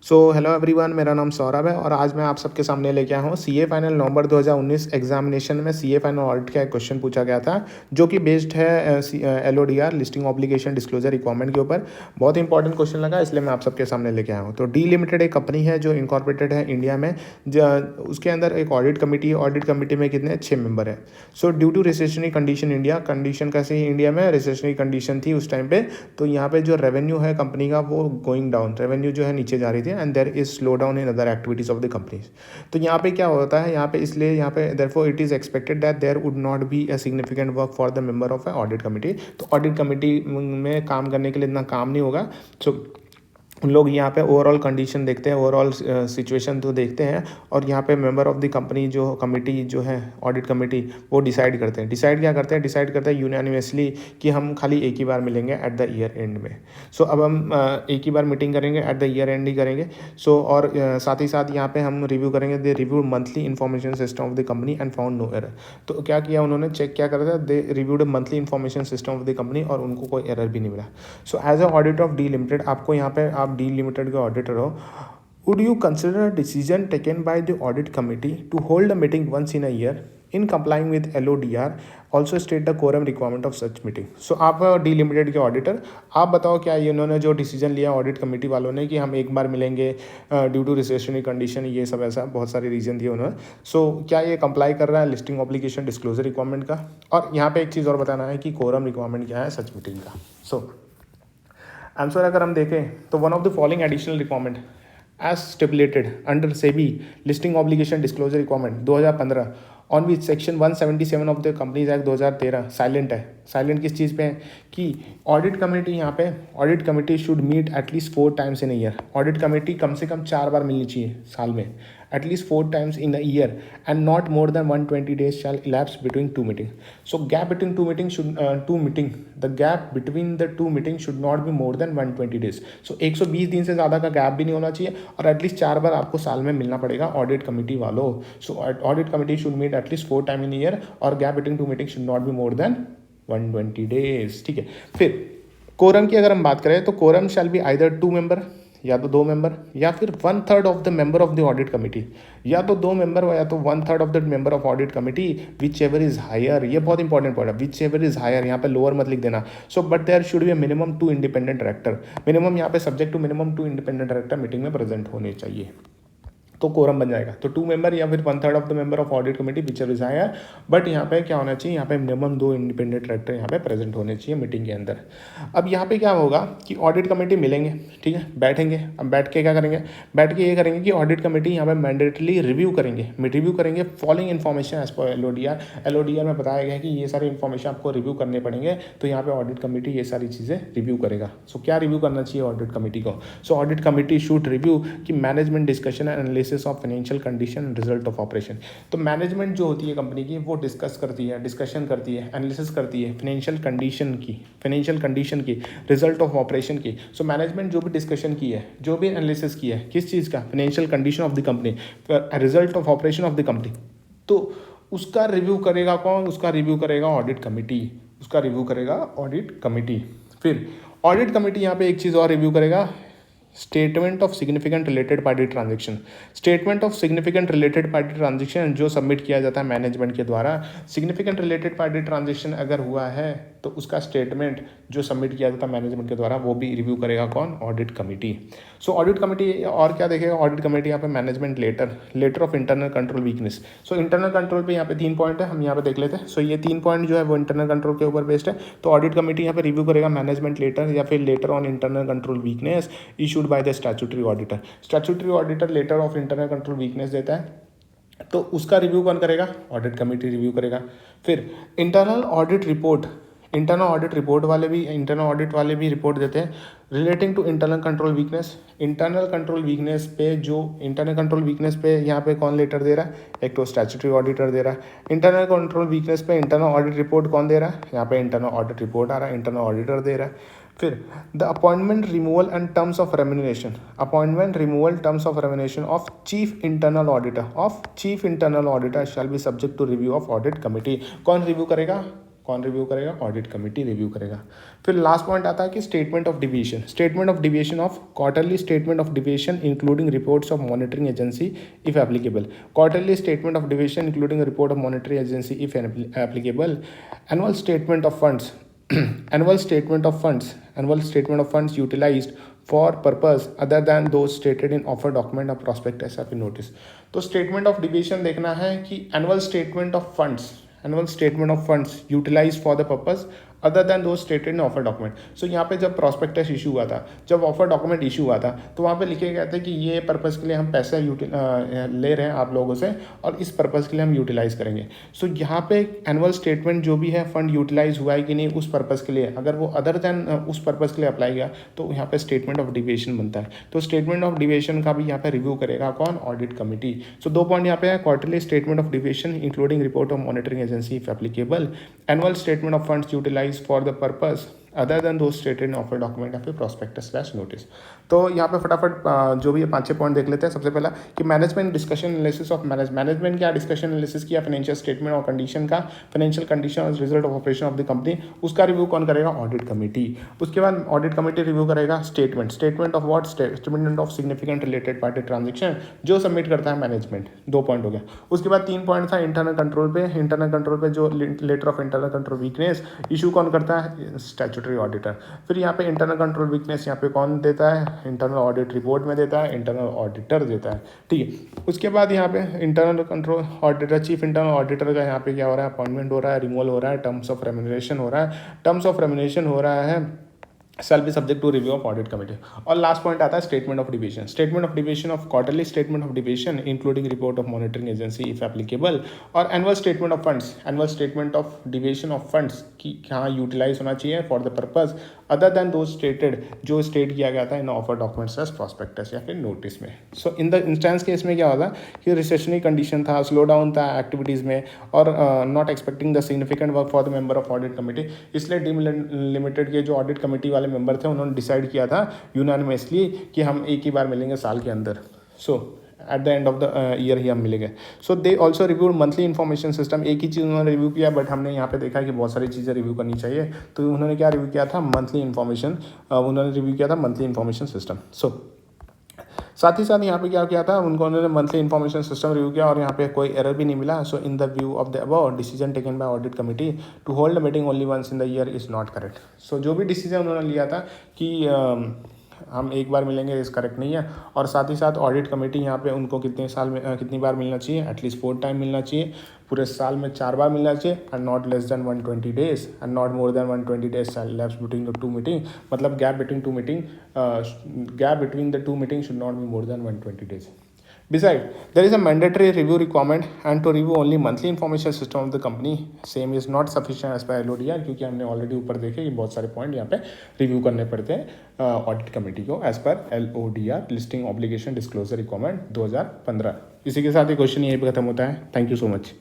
So hello everyone, मेरा नाम सौरभ है और आज मैं आप सबके सामने लेके आया हूँ सीए फाइनल नवंबर 2019 एग्जामिनेशन में सीए फाइनल ऑडिट का एक क्वेश्चन पूछा गया था जो कि बेस्ड है LODR listing obligation disclosure requirement के ऊपर। बहुत इंपॉर्टेंट क्वेश्चन लगा, इसलिए मैं आप सबके सामने लेके आया हूँ। तो डी लिमिटेड एक कंपनी है जो इनकॉर्पोरेटेड है इंडिया में। उसके अंदर एक ऑडिट कमेटी है। ऑडिट कमेटी में कितने 6 मेंबर है। So due to recessionary condition India, condition कैसे इंडिया में रिसेशनरी कंडीशन थी उस टाइम पे, तो यहाँ पे जो रेवेन्यू है कंपनी का वो गोइंग डाउन, रेवेन्यू जो है नीचे जा रही थी and there is slow down in other activities of the companies. तो यहाँ पे क्या होता है, यहाँ पे इसलिए यहाँ पे therefore it is expected that there would not be a significant work for the member of a audit committee. तो ऑडिट कमिटी में काम करने के लिए इतना काम नहीं होगा। सो उन लोग यहाँ पे ओवरऑल कंडीशन देखते हैं, ओवरऑल सिचुएशन तो देखते हैं और यहाँ पे मेंबर ऑफ द कंपनी जो कमेटी जो है ऑडिट कमेटी वो डिसाइड करते हैं। डिसाइड क्या करते हैं, डिसाइड करते हैं यूनानिमसली कि हम खाली एक ही बार मिलेंगे एट द ईयर एंड में। सो अब हम एक ही बार मीटिंग करेंगे, at the year and he करेंगे। सो और साथ ही साथ यहाँ पे हम रिव्यू करेंगे। They review monthly information system of the company and found no error. तो क्या किया उन्होंने, चेक क्या करा था, दे रिव्यूड monthly information system of the कंपनी और उनको कोई एरर भी नहीं मिला। So as a auditor of D limited, आपको यहाँ पे आप डी लिमिटेड के ऑडिटर हो, would you consider a decision taken by the audit committee to hold a meeting once in a year in complying with LODR, also state the quorum requirement of such meeting? So आप D limited के auditor, आप बताओ क्या ये इन्होंने जो decision लिया audit committee वालों ने कि हम एक बार मिलेंगे ड्यू टू रिसेशनरी कंडीशन, ये सब ऐसा बहुत सारे रीजन दिए उन्होंने। सो क्या ये कंप्लाई कर रहा है लिस्टिंग ऑब्लिगेशन डिस्क्लोजर रिक्वायरमेंट का? और यहाँ पे एक चीज़ और बताना है कि कोरम रिक्वायरमेंट क्या है सच मीटिंग का। सो आंसर अगर हम देखें तो one of the following additional requirement as stipulated under SEBI listing obligation disclosure requirement 2015 on which section 177 of the Companies Act 2013 silent है। साइलेंट किस चीज़ पे है कि ऑडिट कमेटी, यहाँ पे audit committee should meet at least 4 times in a year. Audit committee कम से कम 4 बार मिलनी चाहिए साल में, at least 4 times in a year and not more than 120 days shall elapse between two meetings. So gap between two meetings should the gap between the two meetings should not be more than 120 days. So 120 दिन से ज़्यादा का gap भी नहीं होना चाहिए और at least 4 बार आपको साल में मिलना पड़ेगा ऑडिट कमेटी वालों। So audit committee should meet at least 4 time in year और gap between two meeting should not be more than 120 days। ठीक है। फिर कोरम की अगर हम बात करें तो quorum shall be either 2 member, या तो 2 मेंबर, या फिर 1/3 of the member of the audit committee, या तो 2 मेंबर या तो 1/3 of the member of audit committee, whichever is higher. ये बहुत इंपॉर्टेंट पॉइंट है, विच एवर इज हायर, यहाँ पे लोअर मत लिख देना। So but there should be minimum 2 independent director, minimum यहाँ पे subject to minimum 2 independent director meeting में प्रेजेंट होने चाहिए, तो कोरम बन जाएगा। तो 2 मेंबर या फिर 1/3 of the member of audit committee whichever is higher. But यहाँ पे क्या होना चाहिए, यहाँ पे मिनिमम 2 इंडिपेंडेंट डायरेक्टर यहाँ पे प्रेजेंट होने चाहिए मीटिंग के अंदर। अब यहाँ पे क्या होगा कि ऑडिट कमेटी मिलेंगे, ठीक है, बैठेंगे। अब बैठ के क्या करेंगे, बैठ के ये करेंगे कि ऑडिट कमेटी यहाँ पे मैंडेटली रिव्यू करेंगे following information as per LODR. LODR में बताया गया है कि ये सारी इन्फॉर्मेशन आपको रिव्यू करने पड़ेंगे, तो यहाँ पे ऑडिट कमेटी ये सारी चीज़ें रिव्यू करेगा। सो क्या रिव्यू करना चाहिए ऑडिट कमेटी को? सो ऑडिट कमेटी शुड रिव्यू कि management discussion and analysis of financial condition and result of operation. तो मैनेजमेंट जो होती है कंपनी की वो डिस्कशन करती है, एनालिसिस करती है फाइनेंशियल कंडीशन की, रिजल्ट ऑफ ऑपरेशन की। सो मैनेजमेंट जो भी डिस्कशन की है, जो भी एनालिसिस की है, किस चीज़ का, financial condition of the company, result of operation of the company, तो उसका रिव्यू करेगा कौन? उसका रिव्यू करेगा ऑडिट कमेटी। फिर ऑडिट कमेटी यहाँ पे एक चीज़ और रिव्यू करेगा, statement of significant related party transaction जो सबमिट किया जाता है मैनेजमेंट के द्वारा। सिग्निफिकेंट रिलेटेड पार्टी ट्रांजेक्शन अगर हुआ है तो उसका स्टेटमेंट जो सबमिट किया जाता है मैनेजमेंट के द्वारा वो भी रिव्यू करेगा कौन? Audit committee. So audit committee और क्या देखेगा ऑडिट कमेटी? यहाँ पे management letter of internal control weakness. So internal control पे यहाँ पे 3 पॉइंट है, हम यहाँ पे देख लेते हैं। सो ये 3 पॉइंट जो है वो इंटरनल कंट्रोल के ऊपर बेस्ड है। तो ऑडिट कमेटी यहाँ पे रिव्यू करेगा मैनेजमेंट लेटर या फिर letter on internal control weakness issued by the statutory auditor letter of internal control weakness देता है, तो उसका रिव्यू कौन करेगा? ऑडिट कमेटी रिव्यू करेगा। फिर इंटरनल ऑडिट वाले भी रिपोर्ट देते हैं relating to internal control weakness पे यहाँ पे कौन लेटर दे रहा है? एक तो स्टैट्यूटरी ऑडिटर दे रहा है। इंटरनल कंट्रोल वीकनेस पे इंटरनल ऑडिट रिपोर्ट कौन दे रहा है? यहाँ पे इंटरनल ऑडिट रिपोर्ट आ रहा है, इंटरनल ऑडिटर दे रहा है। फिर the appointment removal and terms of remuneration of chief internal auditor shall be subject to review of audit committee. कौन रिव्यू करेगा? कौन रिव्यू करेगा? ऑडिट कमेटी रिव्यू करेगा। फिर लास्ट पॉइंट आता है कि statement of deviation, statement of deviation of quarterly statement of deviation including reports of monitoring agency if applicable, quarterly statement of deviation including report of monitoring agency if applicable, annual statement of funds annual statement of funds utilized for purpose other than those stated in offer document or prospectus or notice। तो statement of deviation देखना है कि annual statement of funds utilize for the purpose other than दो stated in offer document. So यहाँ पे जब prospectus issue हुआ था, जब ऑफर डॉक्यूमेंट इशू हुआ था, तो वहाँ पे लिखे गए थे कि ये पर्पज़ के लिए हम पैसा ले रहे हैं आप लोगों से और इस पर्पज़ के लिए हम यूटिलाइज़ करेंगे। सो यहाँ पे एनुअल स्टेटमेंट जो भी है फंड यूटिलाइज हुआ है कि नहीं उस पर्पज़ के लिए, अगर वो अदर दैन उस पर्पज़ के लिए अप्लाई किया तो यहाँ पे स्टेटमेंट ऑफ डिविएशन बनता है। तो स्टेटमेंट ऑफ डिविएशन का भी यहाँ पे रिव्यू करेगा कौन? Audit committee. सो 2 पॉइंट यहाँ पे है, quarterly statement of deviation including report of monitoring agency if applicable, annual statement of funds utilize for the purpose other than those stated in offer document या फिर प्रॉस्पेक्टस / नोटिस। तो यहाँ पे फटाफट जो भी ये 5-6 पॉइंट देख लेते हैं। सबसे पहला कि management discussion analysis of management क्या डिस्कशन एनालिसिस किया फाइनेंशियल स्टेटमेंट और कंडीशन का, फाइनेंशियल कंडीशन और result of operation of the company, उसका रिव्यू कौन करेगा? Audit committee. उसके बाद ऑडिट कमेटी रिव्यू करेगा statement of what? Statement of significant related party transaction जो सबमिट करता है मैनेजमेंट। 2 पॉइंट हो गया। उसके बाद 3 पॉइंट था इंटरनल कंट्रोल पे जो letter of internal control weakness issue कौन करता है? Statutory auditor. फिर यहाँ पे इंटरनल कंट्रोल वीकनेस यहाँ पे कौन देता है? इंटरनल ऑडिट रिपोर्ट में देता है, इंटरनल ऑडिटर देता है। ठीक है। उसके बाद यहाँ पे internal control auditor, chief internal auditor का यहाँ पे क्या हो रहा है? अपॉइंटमेंट हो रहा है, रिमूवल हो रहा है, टर्म्स ऑफ रेम्यूनरेशन हो रहा है shall be subject to review of audit committee। और लास्ट पॉइंट आता है statement of deviation of quarterly statement of deviation including report of monitoring agency if applicable, और annual statement of deviation of funds की कहाँ utilise होना चाहिए for the purpose other than दो stated जो स्टेट किया गया था इन ऑफर डॉक्यूमेंट्स प्रॉस्पेक्टस या फिर नोटिस में। सो इन द इंस्टेंस केस में क्या होता कि रिसेशनरी कंडीशन था, स्लो डाउन था एक्टिविटीज़ में और not expecting the significant work for the member of audit committee, इसलिए डीम लिमिटेड के जो ऑडिट कमेटी वाले मेंबर थे उन्होंने डिसाइड किया था यूनानिमसली कि हम एक ही बार मिलेंगे साल के अंदर। So at the end of the year ही हम मिलेंगे। So they also reviewed monthly information system. एक ही चीज़ उन्होंने रिव्यू किया, बट हमने यहाँ पे देखा कि बहुत सारी चीज़ें रिव्यू करनी चाहिए, तो उन्होंने क्या रिव्यू किया था? Monthly information system. सो साथ ही साथ यहाँ पे क्या किया था? उन्होंने मंथली इन्फॉर्मेशन सिस्टम रिव्यू किया और यहाँ पे कोई एरर भी नहीं मिला। So in the view of the above decision taken by audit committee to hold meeting only once in the year is not correct. So जो भी डिसीजन उन्होंने लिया था कि हम एक बार मिलेंगे इस करेक्ट नहीं है। और साथ ही साथ ऑडिट कमेटी यहाँ पे उनको कितनी बार मिलना चाहिए? एटलीस्ट 4 टाइम मिलना चाहिए, पूरे साल में 4 बार मिलना चाहिए, and not less than 120 days and not more than 120 days lapse between the 2 meeting. मतलब gap between the 2 meeting should not be more than 120 days। Besides, there is a mandatory review requirement and to review only monthly information system of the company. Same is not sufficient as per LODR, क्योंकि हमने already ऊपर देखे कि बहुत सारे point यहाँ पे review करने पड़ते हैं ऑडिट कमेटी को as per LODR listing obligation disclosure requirement 2015। इसी के साथ ये क्वेश्चन यहीं पर खत्म होता है। Thank you so much.